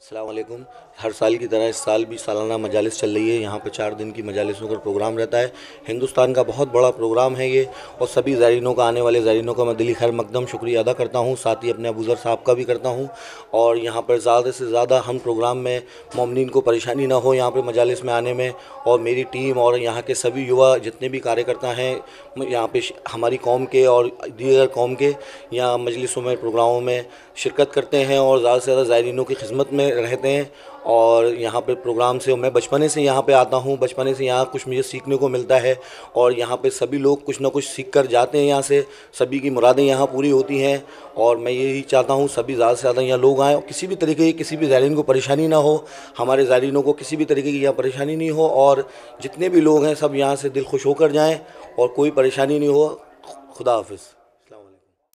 अस्सलाम वालेकुम। हर साल की तरह इस साल भी सालाना मजालिस चल रही है। यहाँ पे 4 दिन की मजालिसों का प्रोग्राम रहता है। हिंदुस्तान का बहुत बड़ा प्रोग्राम है ये, और सभी ज़ायरीनों का, आने वाले ज़ायरीनों का मैं दिली खैर मकदम शुक्रिया अदा करता हूँ। साथ ही अपने अबूज़र साहब का भी करता हूँ। और यहाँ पर ज़्यादा से ज़्यादा हम प्रोग्राम में मोमिनीन को परेशानी ना हो यहाँ पर मजालिस में आने में, और मेरी टीम और यहाँ के सभी युवा जितने भी कार्यकर्ता हैं यहाँ पे हमारी कौम के और दीगर कौम के यहाँ मजलिसों में, प्रोग्रामों में शिरकत करते हैं और ज़्यादा से ज़्यादा ज़ायरीनों की खिदमत में रहते हैं। और यहाँ पे प्रोग्राम से मैं बचपने से यहाँ पे आता हूँ, बचपने से यहाँ कुछ मुझे सीखने को मिलता है। और यहाँ पे सभी लोग कुछ ना कुछ सीख कर जाते हैं यहाँ से, सभी की मुरादें यहाँ पूरी होती हैं। और मैं यही चाहता हूँ सभी ज़्यादा से ज़्यादा यहाँ लोग आएँ, और किसी भी तरीके की किसी भी ज़ायरीन को परेशानी ना हो, हमारे ज़ायरीनों को किसी भी तरीके की यहाँ परेशानी नहीं हो, और जितने भी लोग हैं सब यहाँ से दिल खुश होकर जाएँ और कोई परेशानी नहीं हो। खुदा हाफिज़।